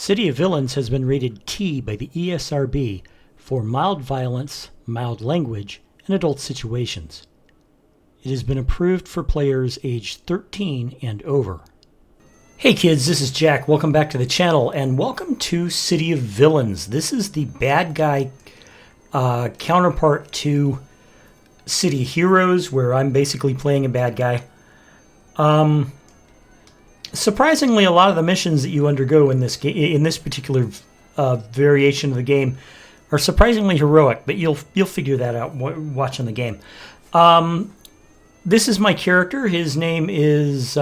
City of Villains has been rated T by the ESRB for mild violence, mild language, and adult situations. It has been approved for players aged 13 and over. Hey kids, this is Jack. Welcome back to the channel, and welcome to City of Villains. This is the bad guy counterpart to City Heroes, where I'm basically playing a bad guy. Surprisingly, a lot of the missions that you undergo in this particular variation of the game are surprisingly heroic, but you'll figure that out watching the game. This is my character. His name is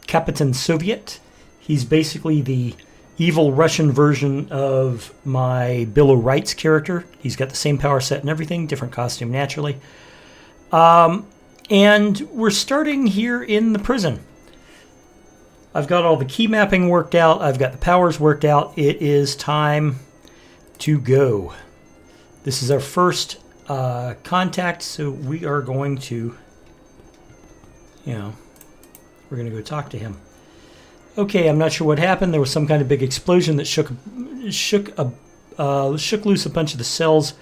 Captain Soviet. He's basically the evil Russian version of my Bill O'Reilly's character. He's got the same power set and everything, different costume naturally. And we're starting here in the prison. I've got all the key mapping worked out. I've got the powers worked out. It is time to go. This is our first contact, so we are going to, we're going to go talk to him. Okay, I'm not sure what happened. There was some kind of big explosion that shook loose a bunch of the cells.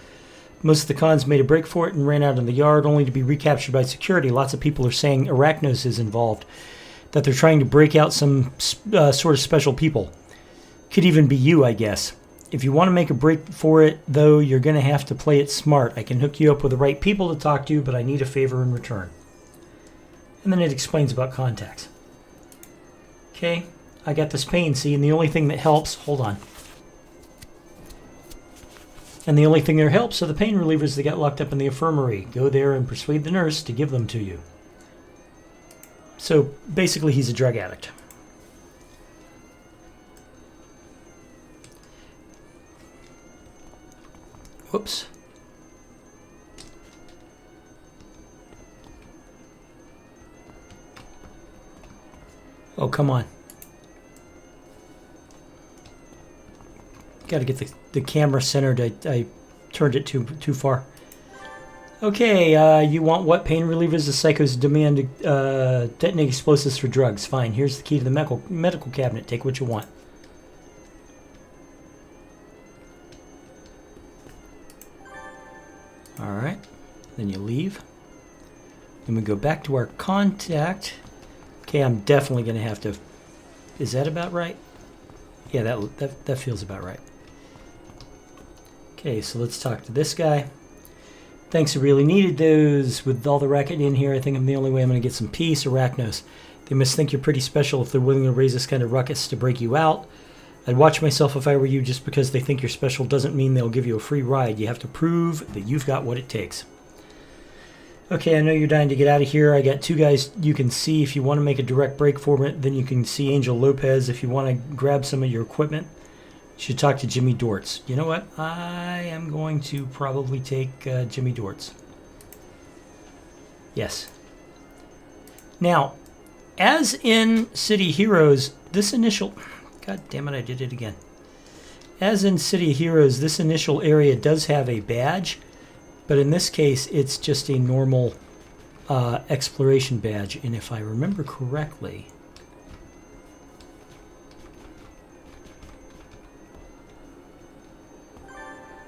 Most of the cons made a break for it and ran out in the yard, only to be recaptured by security. Lots of people are saying Arachnos is involved, that they're trying to break out some sort of special people. Could even be you, I guess. If you want to make a break for it, though, you're going to have to play it smart. I can hook you up with the right people to talk to, but I need a favor in return. And then it explains about contacts. Okay, I got this pain, see, and the only thing that helps, hold on. And the only thing that helps are the pain relievers that got locked up in the infirmary. Go there and persuade the nurse to give them to you. So basically, he's a drug addict. Whoops. Oh, come on. Got to get the camera centered. I turned it too far. Okay, you want what? Pain relievers? The psychos demand detonate explosives for drugs. Fine, here's the key to the medical cabinet. Take what you want. Alright, then you leave. Then we go back to our contact. Okay, I'm definitely going to have to... Is that about right? Yeah, that feels about right. Okay, so let's talk to this guy. Thanks, I really needed those. With all the racket in here, I think I'm the only way I'm going to get some peace. Arachnos. They must think you're pretty special if they're willing to raise this kind of ruckus to break you out. I'd watch myself if I were you. Just because they think you're special doesn't mean they'll give you a free ride. You have to prove that you've got what it takes. Okay, I know you're dying to get out of here. I got two guys you can see. If you want to make a direct break for it, then you can see Angel Lopez. If you want to grab some of your equipment, you should talk to Jimmy Dortz. You know what? I am going to probably take Jimmy Dortz. Yes. Now, as in City Heroes, this initial... God damn it, I did it again. As in City Heroes, this initial area does have a badge, but in this case, it's just a normal exploration badge. And if I remember correctly...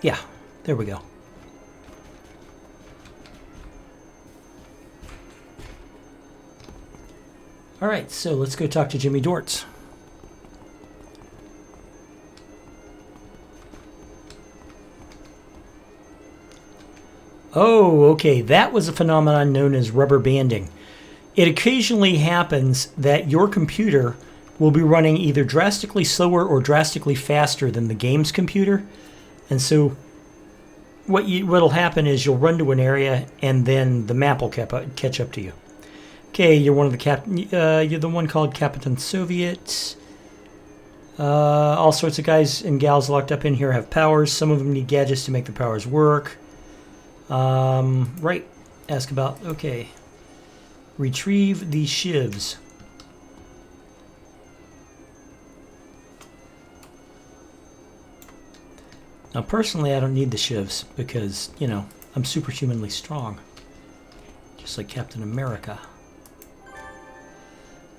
Yeah, there we go. All right, so let's go talk to Jimmy Dortz. Oh, okay, that was a phenomenon known as rubber banding. It occasionally happens that your computer will be running either drastically slower or drastically faster than the game's computer. And so what'll happen is you'll run to an area and then the map will catch up to you. Okay, you're one of the you're the one called Captain Soviet. All sorts of guys and gals locked up in here have powers. Some of them need gadgets to make the powers work. Right. Ask about, okay. Retrieve the shivs. Now, personally, I don't need the shivs because, I'm superhumanly strong. Just like Captain America.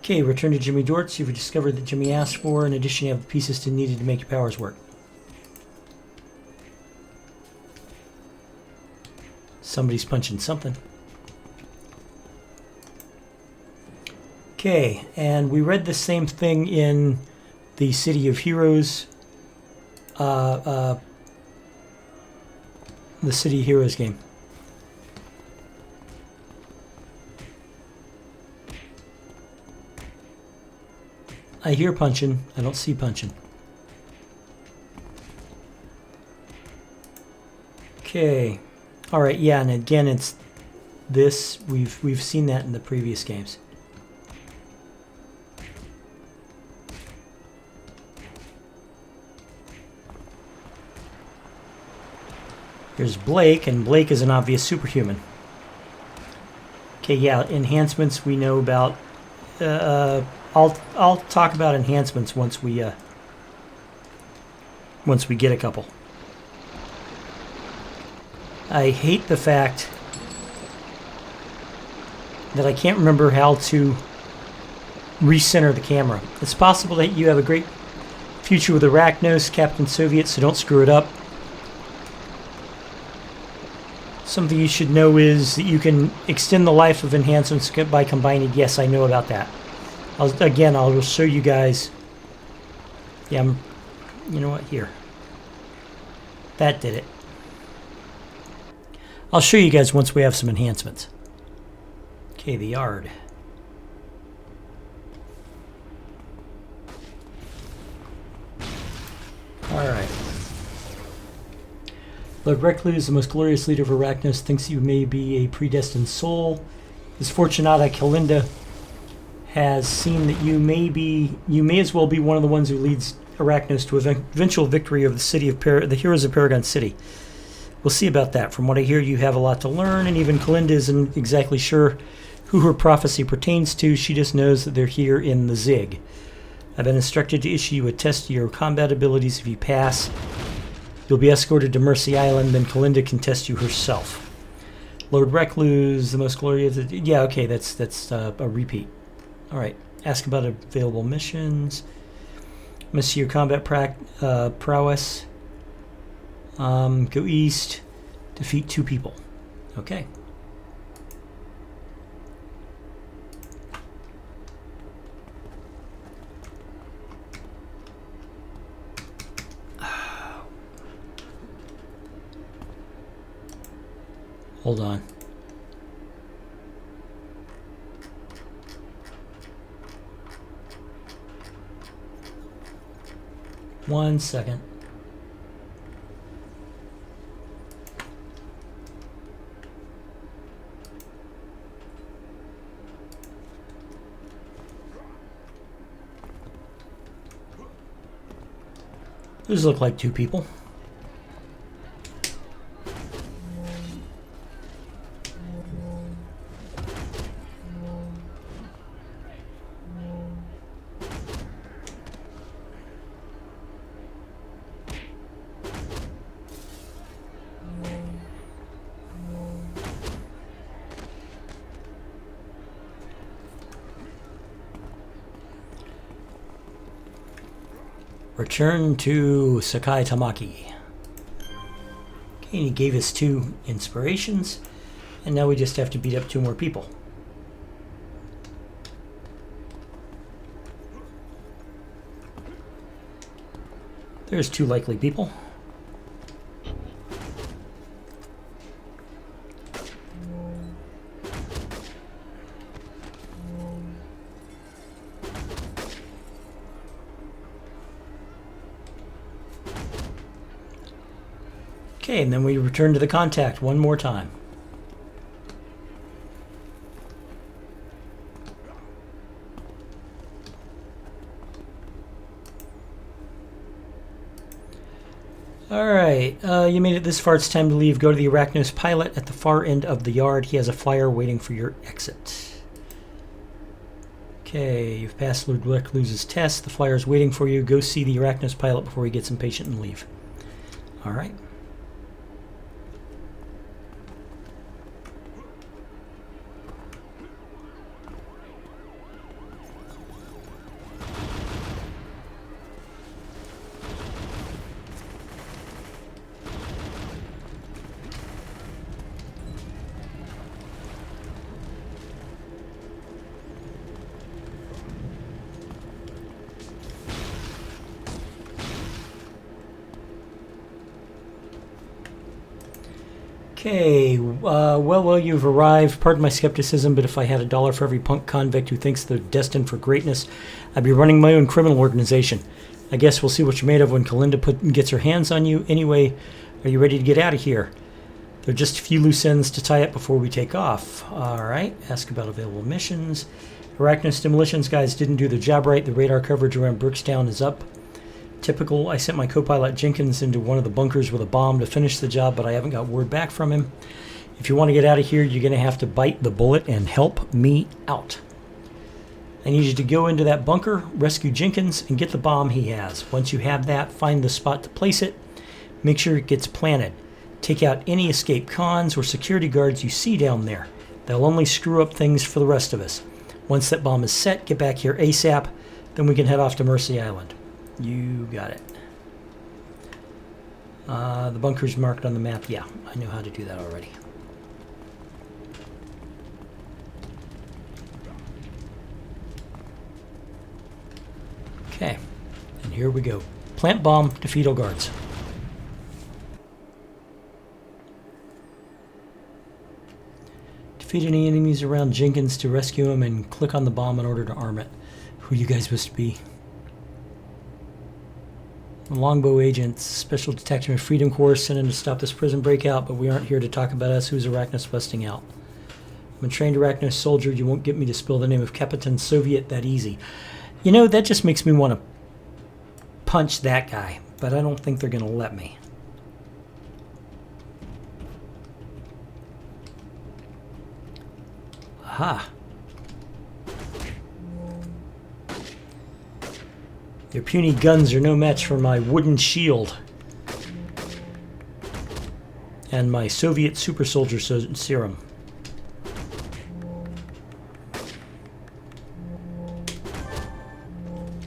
Okay, return to Jimmy Dortz. You've discovered that Jimmy asked for. In addition, you have the pieces needed to make your powers work. Somebody's punching something. Okay, and we read the same thing in the City of Heroes, the City of Heroes game. I hear punching. I don't see punching. Okay. All right. Yeah, and again, it's this. We've seen that in the previous games. Here's Blake, and Blake is an obvious superhuman. Okay. Yeah. Enhancements we know about. I'll talk about enhancements once we get a couple. I hate the fact that I can't remember how to recenter the camera. It's possible that you have a great future with Arachnos, Captain Soviet, so don't screw it up. Something you should know is that you can extend the life of enhancements by combining. Yes, I know about that. I'll show you guys. Yeah, you know what? Here. That did it. I'll show you guys once we have some enhancements. Okay, the yard. Alright. Lord Recluse, the most glorious leader of Arachnos, thinks you may be a predestined soul. His Fortunata Kalinda has seen that you may as well be one of the ones who leads Arachnos to eventual victory of the city of the heroes of Paragon City. We'll see about that. From what I hear, you have a lot to learn, and even Kalinda isn't exactly sure who her prophecy pertains to. She just knows that they're here in the Zig. I've been instructed to issue you a test of your combat abilities. If you pass, you'll be escorted to Mercy Island, then Kalinda can test you herself. Lord Recluse, the most glorious... Yeah, okay, that's a repeat. Alright, ask about available missions. Miss your combat prowess. Go east. Defeat 2 people. Okay. Hold on. One second. Those look like 2 people. Return to Sakai Tamaki. Okay, and he gave us 2 inspirations, and now we just have to beat up 2 more people. There's 2 likely people. Okay, and then we return to the contact one more time. Alright, you made it this far. It's time to leave. Go to the Arachnos pilot at the far end of the yard. He has a flyer waiting for your exit. Okay, you've passed Lord Recluse's test. The flyer's waiting for you. Go see the Arachnos pilot before he gets impatient and leave. Alright. Okay, well, you've arrived. Pardon my skepticism, but if I had $1 for every punk convict who thinks they're destined for greatness, I'd be running my own criminal organization. I guess we'll see what you're made of when Kalinda gets her hands on you. Anyway, are you ready to get out of here? There are just a few loose ends to tie up before we take off. All right, ask about available missions. Arachnos demolitions guys didn't do their job right. The radar coverage around Brookstown is up. Typical. I sent my co-pilot Jenkins into one of the bunkers with a bomb to finish the job, but I haven't got word back from him. If you want to get out of here, you're going to have to bite the bullet and help me out. I need you to go into that bunker, rescue Jenkins, and get the bomb he has. Once you have that, find the spot to place it. Make sure it gets planted. Take out any escape cons or security guards you see down there. They'll only screw up things for the rest of us. Once that bomb is set, get back here ASAP. Then we can head off to Mercy Island. You got it. The bunker's marked on the map. Yeah, I know how to do that already. Okay, and here we go. Plant bomb, defeat all guards. Defeat any enemies around Jenkins to rescue him and click on the bomb in order to arm it. Who are you guys supposed to be? Longbow agents, special detective and freedom corps sent in to stop this prison breakout, but we aren't here to talk about us. Who's Arachnos busting out? I'm a trained Arachnos soldier. You won't get me to spill the name of Captain Soviet that easy. You know, that just makes me want to punch that guy, but I don't think they're going to let me. Aha. Your puny guns are no match for my wooden shield and my Soviet super soldier serum.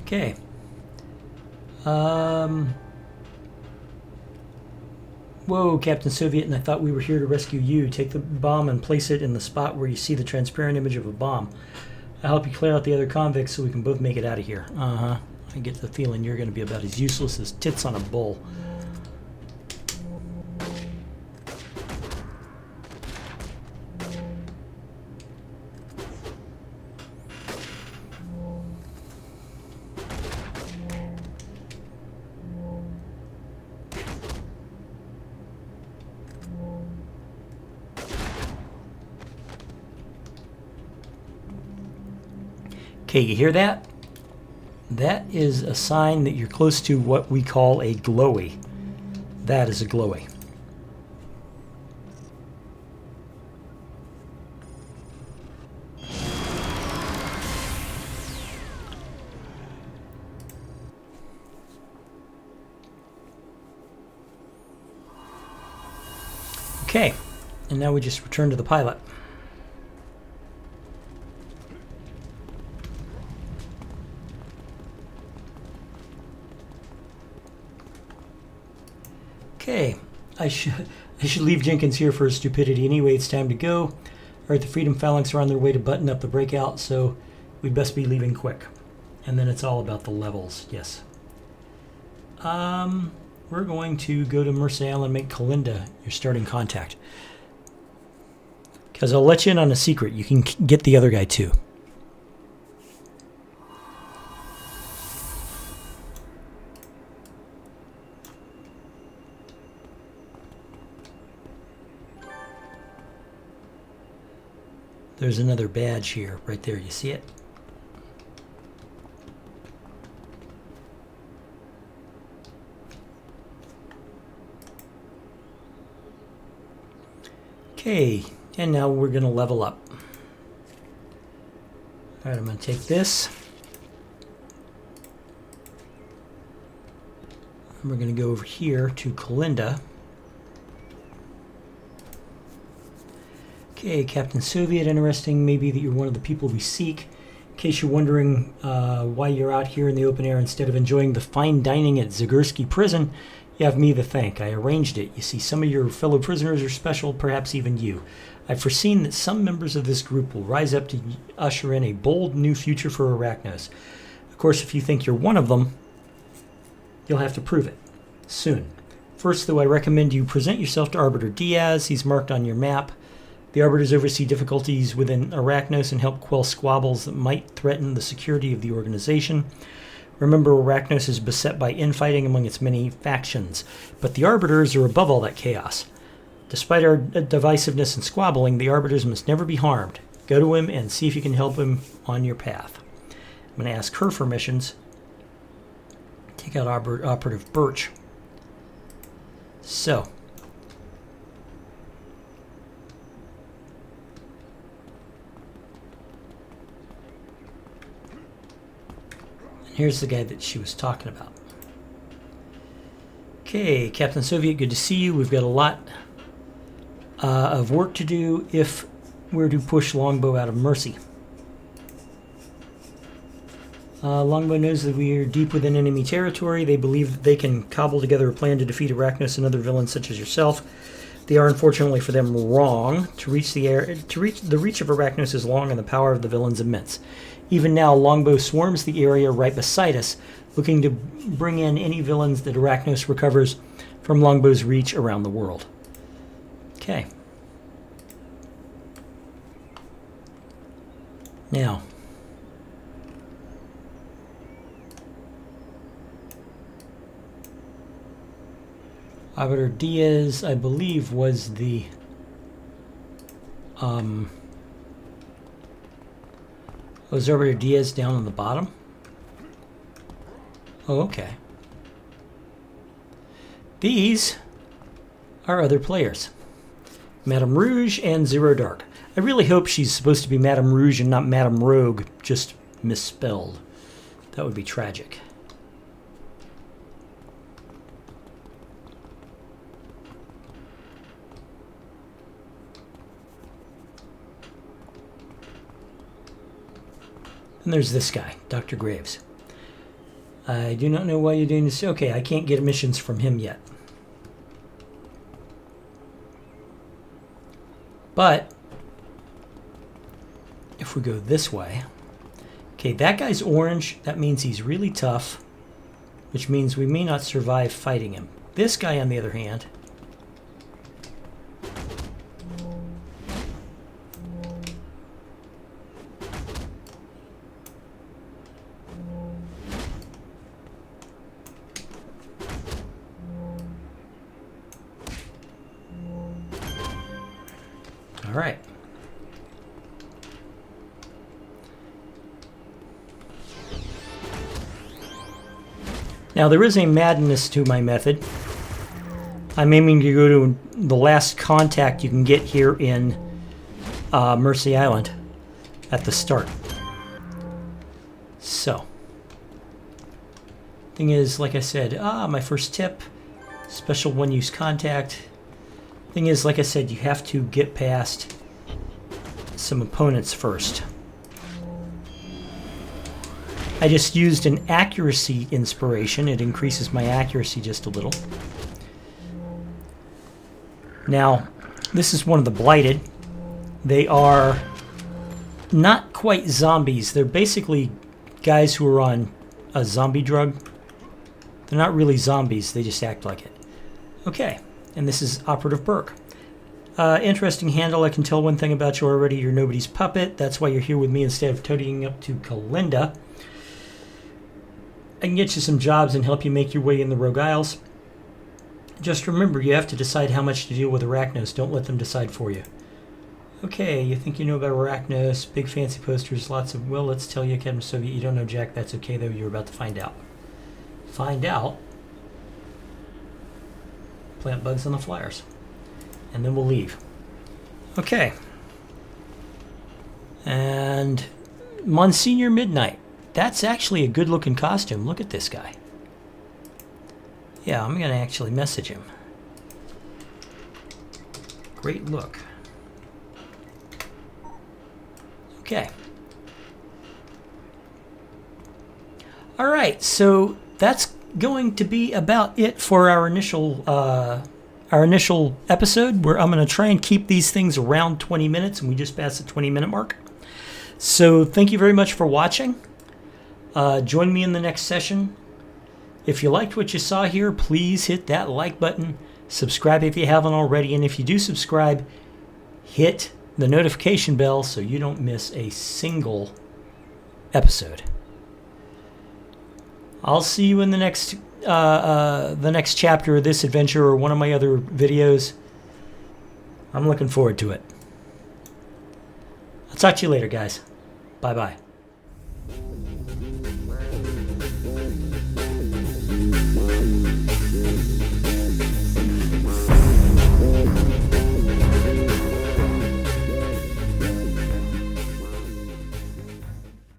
Okay. Whoa, Captain Soviet, and I thought we were here to rescue you. Take the bomb and place it in the spot where you see the transparent image of a bomb. I'll help you clear out the other convicts so we can both make it out of here. Uh-huh. I get the feeling you're going to be about as useless as tits on a bull. Okay, you hear that? That is a sign that you're close to what we call a glowy. That is a glowy. Okay, and now we just return to the pilot. Okay, I should leave Jenkins here for his stupidity anyway. It's time to go. All right, the Freedom Phalanx are on their way to button up the breakout, so we'd best be leaving quick. And then it's all about the levels, yes. We're going to go to Mercy Island and make Kalinda your starting contact. Because I'll let you in on a secret. You can get the other guy too. There's another badge here, right there. You see it? Okay, and now we're going to level up. All right, I'm going to take this. And we're going to go over here to Kalinda. Okay, Captain Soviet, interesting. Maybe that you're one of the people we seek. In case you're wondering why you're out here in the open air instead of enjoying the fine dining at Zagursky Prison, you have me to thank. I arranged it. You see, some of your fellow prisoners are special, perhaps even you. I've foreseen that some members of this group will rise up to usher in a bold new future for Arachnos. Of course, if you think you're one of them, you'll have to prove it. Soon. First, though, I recommend you present yourself to Arbiter Diaz. He's marked on your map. The Arbiters oversee difficulties within Arachnos and help quell squabbles that might threaten the security of the organization. Remember, Arachnos is beset by infighting among its many factions, but the Arbiters are above all that chaos. Despite our divisiveness and squabbling, the Arbiters must never be harmed. Go to him and see if you can help him on your path. I'm going to ask her for missions. Take out Operative Birch. So. And here's the guy that she was talking about. Okay, Captain Soviet, good to see you. We've got a lot of work to do if we're to push Longbow out of Mercy. Longbow knows that we are deep within enemy territory. They believe that they can cobble together a plan to defeat Arachnos and other villains such as yourself. They are, unfortunately for them, wrong. The reach of Arachnos is long and the power of the villains immense. Even now, Longbow swarms the area right beside us, looking to bring in any villains that Arachnos recovers from Longbow's reach around the world. Okay. Now, Arbiter Diaz, I believe, was the was Arbiter Diaz down on the bottom? Oh, okay. These are other players. Madame Rouge and Zero Dark. I really hope she's supposed to be Madame Rouge and not Madame Rogue, just misspelled. That would be tragic. And there's this guy, Dr. Graves. I do not know why you're doing this. Okay, I can't get missions from him yet. But if we go this way, okay, that guy's orange. That means he's really tough, which means we may not survive fighting him. This guy, on the other hand, all right. Now, there is a madness to my method. I'm aiming to go to the last contact you can get here in Mercy Island at the start. So, thing is, like I said, my first tip, special one-use contact. Thing is, like I said, you have to get past some opponents first. I just used an accuracy inspiration. It increases my accuracy just a little. Now, this is one of the Blighted. They are not quite zombies. They're basically guys who are on a zombie drug. They're not really zombies. They just act like it. Okay, and this is Operative Burke. Interesting handle. I can tell one thing about you already. You're nobody's puppet. That's why you're here with me instead of toting up to Kalinda. I can get you some jobs and help you make your way in the Rogue Isles. Just remember, you have to decide how much to deal with Arachnos. Don't let them decide for you. Okay, you think you know about Arachnos. Big fancy posters, lots of... Well, let's tell you, Captain Soviet, you don't know Jack. That's okay, though. You're about to find out. Find out. Plant bugs on the flyers. And then we'll leave. Okay. And Monsignor Midnight. That's actually a good-looking costume. Look at this guy. Yeah, I'm going to actually message him. Great look. Okay. All right, so that's going to be about it for our initial episode, where I'm going to try and keep these things around 20 minutes, and we just passed the 20-minute mark. So thank you very much for watching. Join me in the next session. If you liked what you saw here, please hit that like button. Subscribe if you haven't already. And if you do subscribe, hit the notification bell so you don't miss a single episode. I'll see you in the next chapter of this adventure or one of my other videos. I'm looking forward to it. I'll talk to you later, guys. Bye-bye.